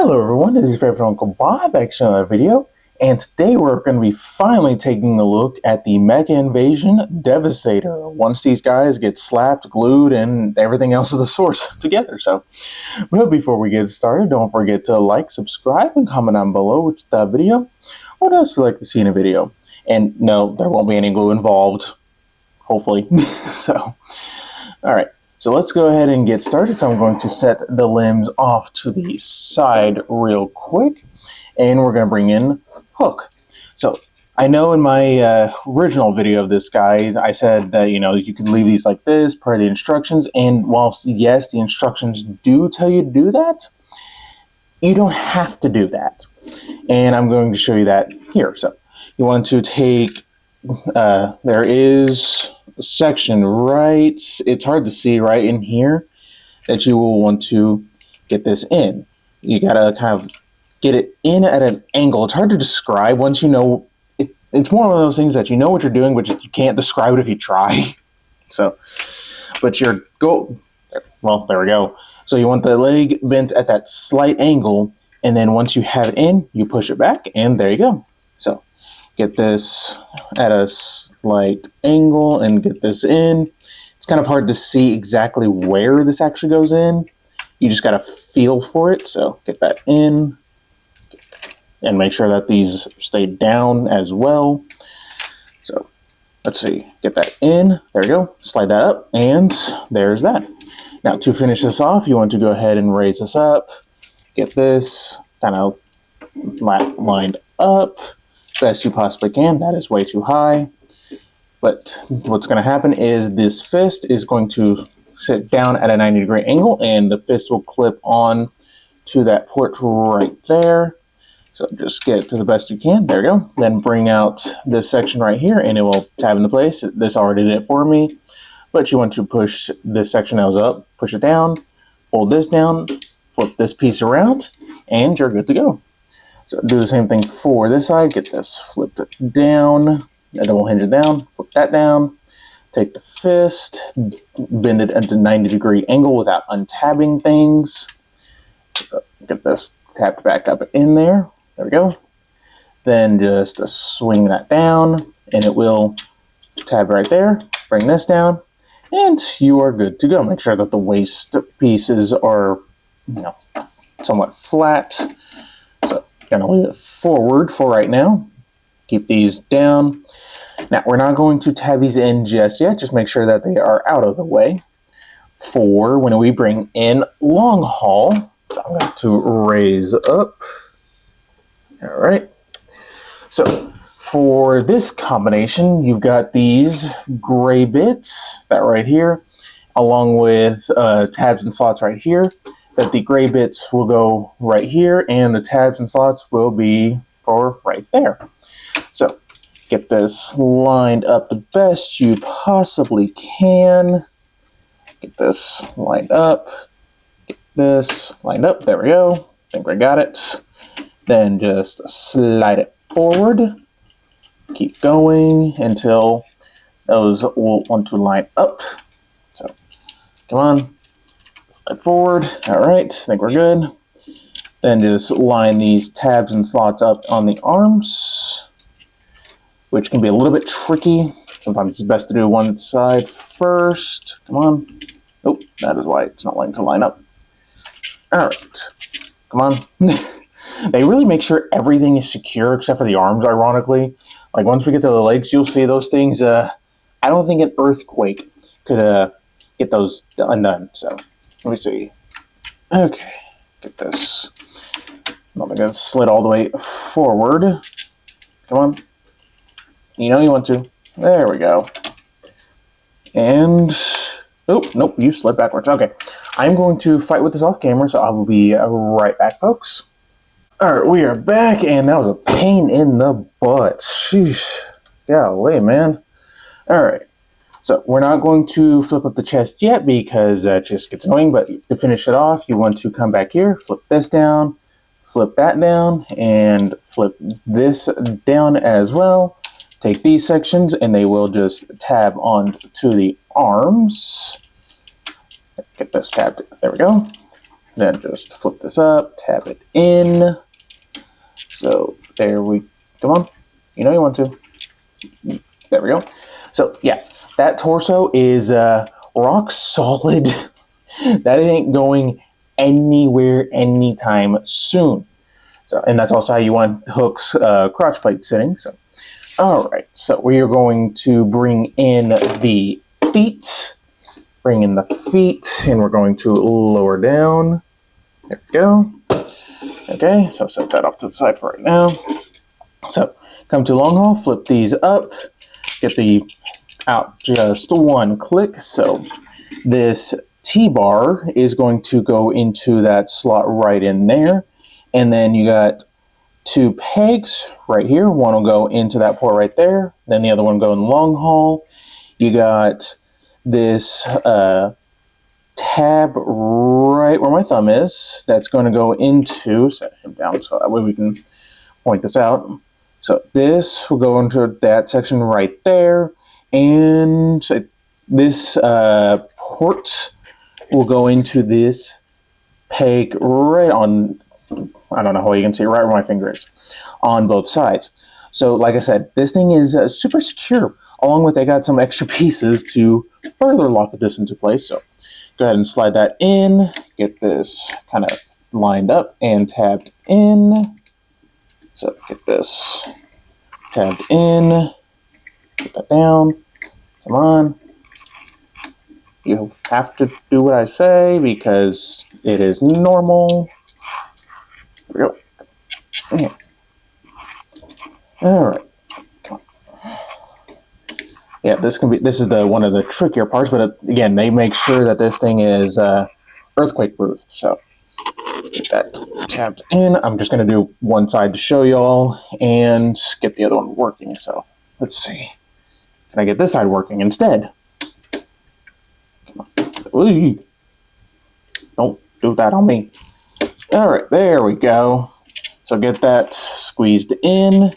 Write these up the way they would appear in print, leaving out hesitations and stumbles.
Hello everyone, this is your favorite Uncle Bob back to another video, and today we're going to be finally taking a look at the Mecha Invasion Devastator, once these guys get slapped, glued, and everything else of the sort together. But before we get started, don't forget to like, subscribe, and comment down below with the video. What else would you like to see in a video? And no, there won't be any glue involved, hopefully. Alright. So let's go ahead and get started. So I'm going to set the limbs off to the side real quick, and we're going to bring in Hook. So I know in my original video of this guy, I said that, you can leave these like this per the instructions, and whilst yes, the instructions do tell you to do that, you don't have to do that. And I'm going to show you that here. So you want to take, there is section right, it's hard to see right in here, that you will want to get this in. You gotta kind of get it in at an angle. It's hard to describe once you know it. It's more one of those things that you know what you're doing, but you can't describe it if you try. So, but your goal, well, there we go. So you want the leg bent at that slight angle, and then once you have it in, you push it back, and there you go. So get this at a slight angle and get this in. It's kind of hard to see exactly where this actually goes in. You just got to feel for it. So get that in and make sure that these stay down as well. So let's see, get that in. There we go. Slide that up, and there's that. Now to finish this off, you want to go ahead and raise this up. Get this kind of lined up best you possibly can. That is way too high. But what's going to happen is this fist is going to sit down at a 90-degree angle, and the fist will clip on to that port right there. So just get it to the best you can. There we go. Then bring out this section right here, and it will tab into place. This already did it for me. But you want to push this section that was up, push it down, fold this down, flip this piece around, and you're good to go. So do the same thing for this side. Get this flipped down, double hinge it down, flip that down, take the fist, bend it at a 90-degree angle without untabbing things. Get this tapped back up in there. There we go. Then just swing that down, and it will tab right there. Bring this down, and you are good to go. Make sure that the waist pieces are, somewhat flat. Gonna leave it forward for right now. Keep these down. Now we're not going to tab these in just yet. Just make sure that they are out of the way for when we bring in long haul. So I'm going to raise up. All right. So for this combination, you've got these gray bits, that right here, along with tabs and slots right here. That the gray bits will go right here, and the tabs and slots will be for right there. So get this lined up the best you possibly can. Get this lined up. Get this lined up. There we go. I think we got it. Then just slide it forward. Keep going until those will want to line up. So come on. Slide forward. All right, I think we're good. Then just line these tabs and slots up on the arms, which can be a little bit tricky. Sometimes it's best to do one side first. Come on. Oh, that is why it's not wanting to line up. All right, come on. They really make sure everything is secure except for the arms, ironically. Like once we get to the legs, you'll see those things. I don't think an earthquake could get those undone, so. Let me see. Okay, get this. I'm going to slid all the way forward. Come on. You know you want to. There we go. And, oh, nope, you slid backwards. Okay, I'm going to fight with this off camera, so I will be right back, folks. All right, we are back, and that was a pain in the butt. Sheesh. Golly, man. All right. So we're not going to flip up the chest yet because that just gets annoying, but to finish it off, you want to come back here, flip this down, flip that down, and flip this down as well. Take these sections, and they will just tab on to the arms. Get this tabbed. There we go. Then just flip this up, tab it in. So there we, come on, you know you want to. There we go. So yeah, that torso is rock solid. That ain't going anywhere anytime soon. So, and that's also how you want Hook's crotch plate sitting. So, all right. So we are going to bring in the feet. Bring in the feet, and we're going to lower down. There we go. Okay, so set that off to the side for right now. So come to long haul, flip these up, get the out just one click. So this T-bar is going to go into that slot right in there. And then you got two pegs right here. One will go into that port right there. Then the other one will go in long haul. You got this tab right where my thumb is. That's going to go into, set him down so that way we can point this out. So this will go into that section right there. And this port will go into this peg right on, I don't know how you can see, right where my finger is, on both sides. So like I said, this thing is super secure. Along with, I got some extra pieces to further lock this into place. So go ahead and slide that in, get this kind of lined up and tabbed in. So get this tabbed in, put that down, come on. You have to do what I say because it is normal. There we go. Yeah. All right. Come on. Yeah, this is the one of the trickier parts, but again, they make sure that this thing is earthquake proof. So get that tabbed in. I'm just going to do one side to show y'all and get the other one working. So let's see. Can I get this side working instead? Come on. Ooh. Don't do that on me. All right, there we go. So get that squeezed in.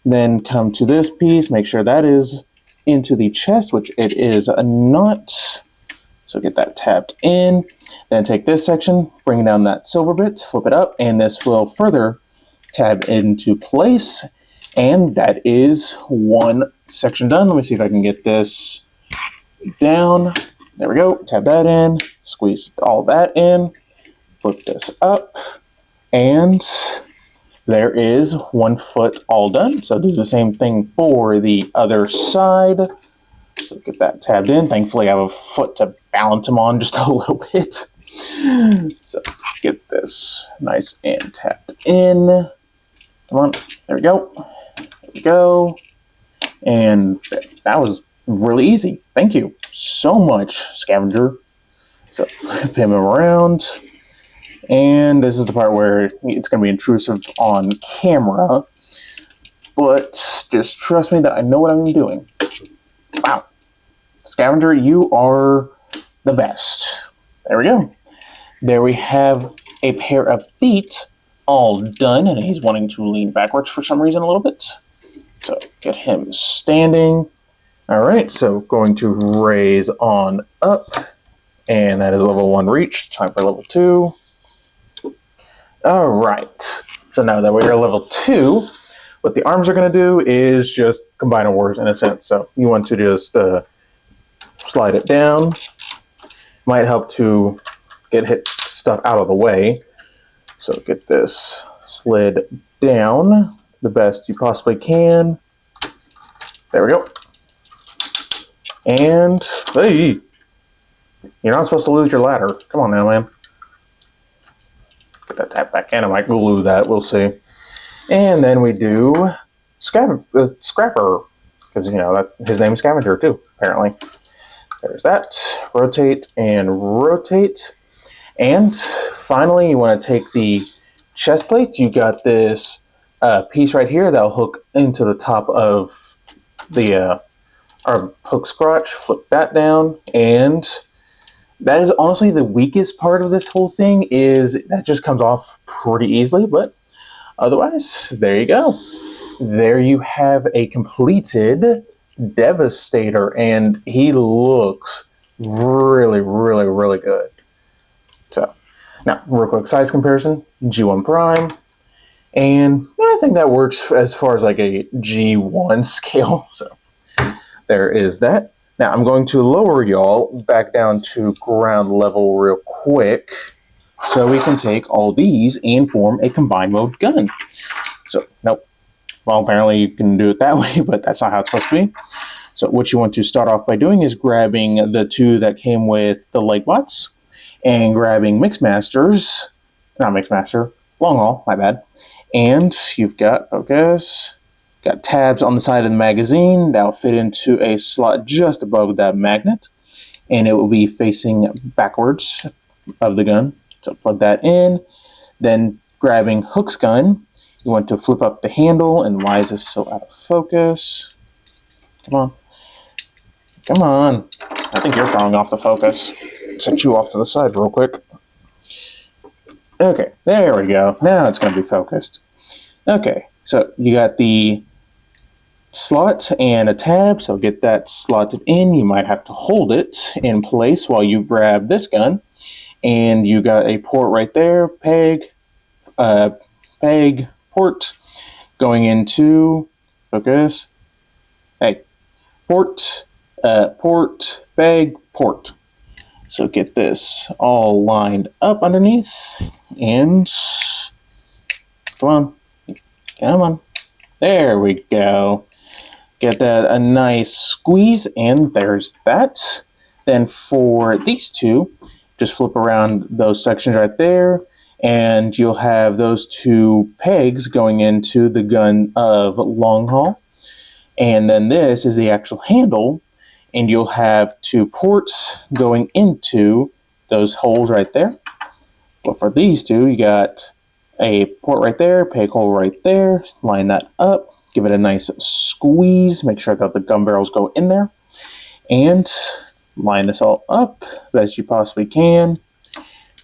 Then come to this piece. Make sure that is into the chest, which it is not. So get that tabbed in. Then take this section, bring down that silver bit, flip it up, and this will further tab into place. And that is one section done. Let me see if I can get this down. There we go. Tab that in, squeeze all that in, flip this up, and there is 1 foot all done. So do the same thing for the other side. So get that tabbed in. Thankfully, I have a foot to balance them on just a little bit. So get this nice and tapped in. Come on. There we go. There we go. And that was really easy. Thank you so much, Scavenger. So pin him around. And this is the part where it's going to be intrusive on camera. But just trust me that I know what I'm doing. Wow. Scavenger, you are the best. There we go. There we have a pair of feet all done. And he's wanting to lean backwards for some reason a little bit. So get him standing. All right, so going to raise on up. And that is level 1 reached. Time for level 2. All right, so now that we're at level 2, what the arms are going to do is just combine words in a sense. So you want to just slide it down. Might help to get stuff out of the way. So get this slid down the best you possibly can. There we go. And, hey, you're not supposed to lose your ladder. Come on now, man. Get that tap back in. I might glue that. We'll see. And then we do Scrapper, because you know that his name is Scavenger too. Apparently, there's that. Rotate and rotate. And finally, you want to take the chest plate. You got this piece right here that'll hook into the top of the our hook's crotch. Flip that down, and that is honestly the weakest part of this whole thing. Is that just comes off pretty easily, but otherwise, there you go. There you have a completed Devastator, and he looks really, really, really good. So Now, real quick size comparison, G1 Prime, and I think that works as far as like a G1 scale, so there is that. Now, I'm going to lower y'all back down to ground level real quick, so we can take all these and form a combined mode gun. So, nope. Well, apparently you can do it that way, but that's not how it's supposed to be. So what you want to start off by doing is grabbing the two that came with the light bots and grabbing Mixmasters, not Mixmaster, Long Haul, my bad. And you've got, focus, got tabs on the side of the magazine that'll fit into a slot just above that magnet, and it will be facing backwards of the gun. So plug that in, then grabbing Hook's gun, you want to flip up the handle, and why is this so out of focus? Come on. Come on. I think you're falling off the focus. Set you off to the side real quick. Okay, there we go. Now it's going to be focused. Okay, so you got the slot and a tab, so get that slotted in. You might have to hold it in place while you grab this gun. And you got a port right there, peg, port, going into, focus, hey, port, peg, port. So get this all lined up underneath, and come on, there we go. Get that a nice squeeze, and there's that. Then for these two, just flip around those sections right there, and you'll have those two pegs going into the gun of Long Haul. And then this is the actual handle, and you'll have two ports going into those holes right there. But for these two, you got a port right there, peg hole right there. Line that up, give it a nice squeeze, make sure that the gun barrels go in there, and line this all up best you possibly can.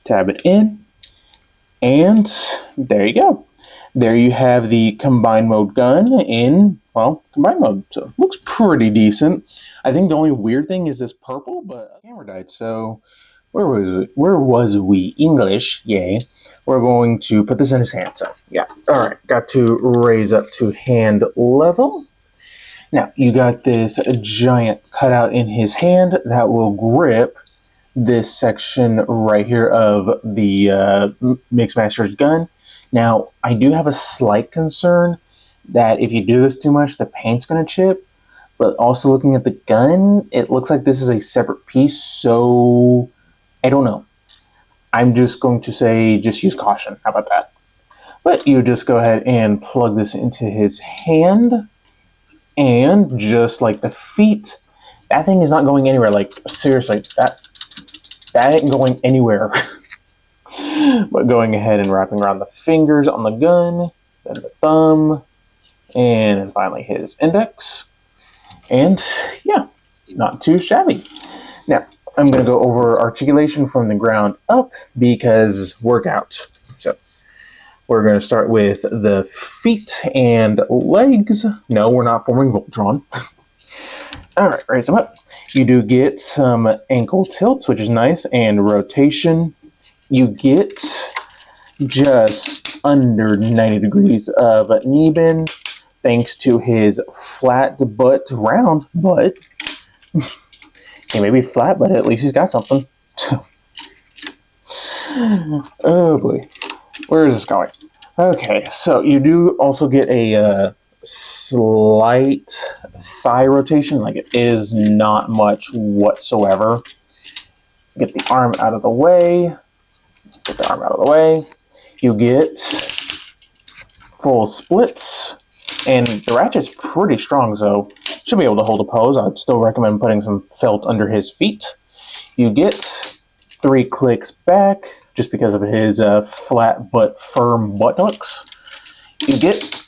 Tab it in, and there you go. There you have the combined mode gun in, well, combined mode. So it looks pretty decent. I think the only weird thing is this purple, but camera died. So where was it? Where was we? English, yay. We're going to put this in his hand. So yeah, all right. Got to raise up to hand level. Now you got this giant cutout in his hand that will grip this section right here of the Mixmaster's gun. Now, I do have a slight concern that if you do this too much, the paint's going to chip. But also looking at the gun, it looks like this is a separate piece, so I don't know. I'm just going to say just use caution. How about that? But you just go ahead and plug this into his hand. And just like the feet, that thing is not going anywhere. Like, seriously, that ain't going anywhere. But going ahead and wrapping around the fingers on the gun, then the thumb, and then finally his index. And yeah, not too shabby. Now, I'm going to go over articulation from the ground up because workout. So we're going to start with the feet and legs. No, we're not forming Voltron. All right, raise them up. You do get some ankle tilts, which is nice, and rotation. You get just under 90 degrees of knee bend, thanks to his flat butt, round butt. He may be flat, but at least he's got something. Oh boy, where is this going? Okay, so you do also get a slight thigh rotation, like it is not much whatsoever. Get the arm out of the way. Get the arm out of the way. You get full splits, and the ratchet's pretty strong, so should be able to hold a pose. I'd still recommend putting some felt under his feet. You get 3 clicks back, just because of his flat but firm buttocks. You get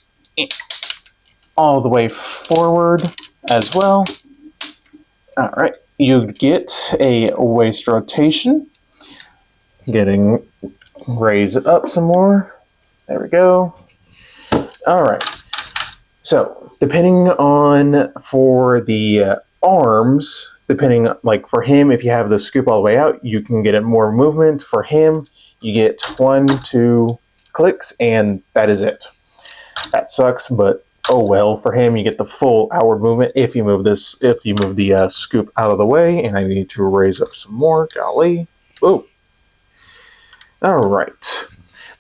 all the way forward as well. All right, you get a waist rotation. Getting raised up some more. There we go. All right. So depending on for the arms, depending like for him, if you have the scoop all the way out, you can get it more movement. For him, you get 1, 2 clicks, and that is it. That sucks, but oh well. For him, you get the full outward movement if you move this. If you move the scoop out of the way, and I need to raise up some more. Golly, oh. All right,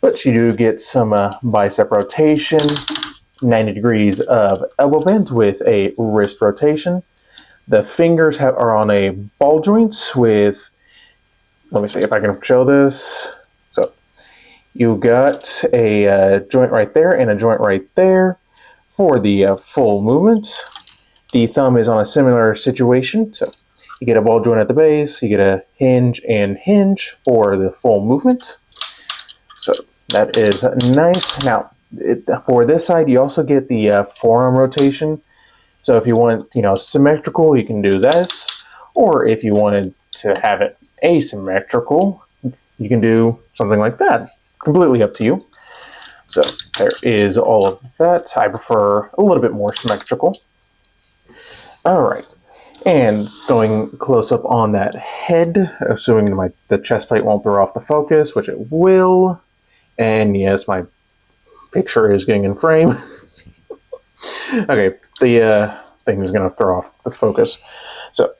but you do get some bicep rotation, 90 degrees of elbow bend with a wrist rotation. The fingers are on a ball joints with. Let me see if I can show this. So you got a joint right there and a joint right there for the full movement. The thumb is on a similar situation. So you get a ball joint at the base, you get a hinge and hinge for the full movement. So that is nice. Now, for this side, you also get the forearm rotation. So if you want, symmetrical, you can do this. Or if you wanted to have it asymmetrical, you can do something like that. Completely up to you. So there is all of that. I prefer a little bit more symmetrical. All right. And going close up on that head, assuming the chest plate won't throw off the focus, which it will. And yes, my picture is getting in frame. Okay, the thing is going to throw off the focus. So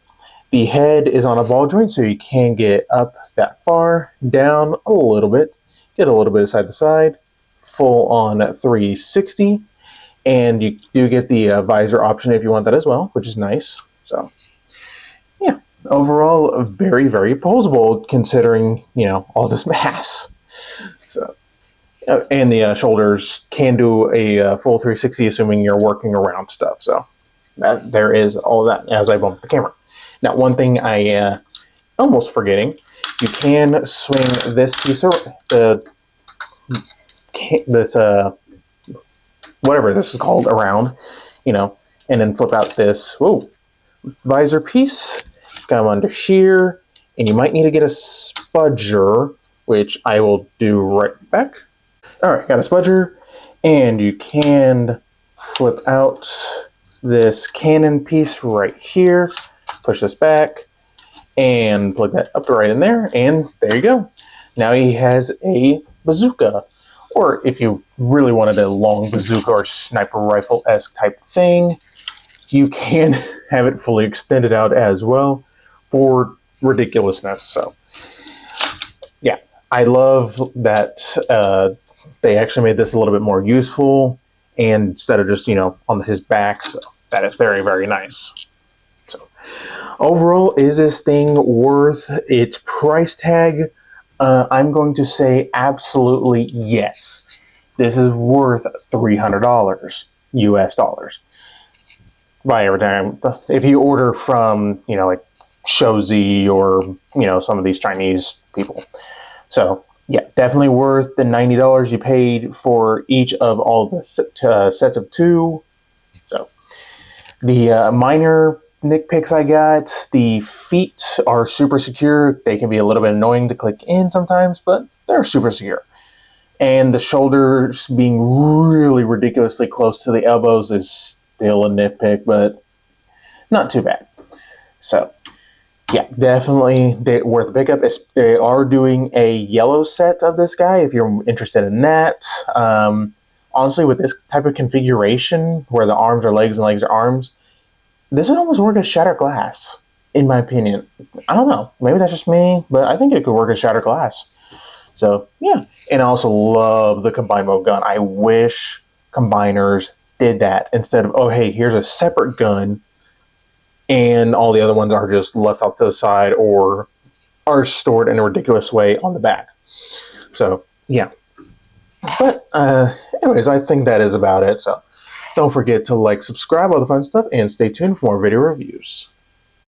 the head is on a ball joint, so you can get up that far, down a little bit, get a little bit side to side, full on 360, and you do get the visor option if you want that as well, which is nice. So yeah, overall very, very posable considering, all this mass. So. And the shoulders can do a full 360, assuming you're working around stuff. So there is all of that as I bump the camera. Now, one thing I almost forgetting, you can swing this piece of this whatever this is called around, and then flip out this visor piece. Come under here, and you might need to get a spudger, which I will do right back. All right, got a spudger, and you can flip out this cannon piece right here, push this back, and plug that up right in there, and there you go. Now he has a bazooka, or if you really wanted a long bazooka or sniper rifle-esque type thing, you can have it fully extended out as well for ridiculousness. So, yeah, I love that they actually made this a little bit more useful, and instead of just, on his back. So that is very, very nice. So overall, is this thing worth its price tag? I'm going to say absolutely yes. This is worth $300 US dollars. By every time, if you order from, like Shozi or, some of these Chinese people. So yeah, definitely worth the $90 you paid for each of all the sets of 2. So the minor nitpicks I got, the feet are super secure. They can be a little bit annoying to click in sometimes, but they're super secure. And the shoulders being really ridiculously close to the elbows is still a nitpick, but not too bad. So yeah, definitely worth a pickup. They are doing a yellow set of this guy if you're interested in that. Honestly, with this type of configuration where the arms are legs and legs are arms, this would almost work as shattered glass, in my opinion. I don't know. Maybe that's just me, but I think it could work as shattered glass. So yeah, and I also love the combine mode gun. I wish combiners did that instead of, oh hey, here's a separate gun, and all the other ones are just left off to the side or are stored in a ridiculous way on the back. So, yeah. But, anyways, I think that is about it. So, don't forget to like, subscribe, all the fun stuff, and stay tuned for more video reviews.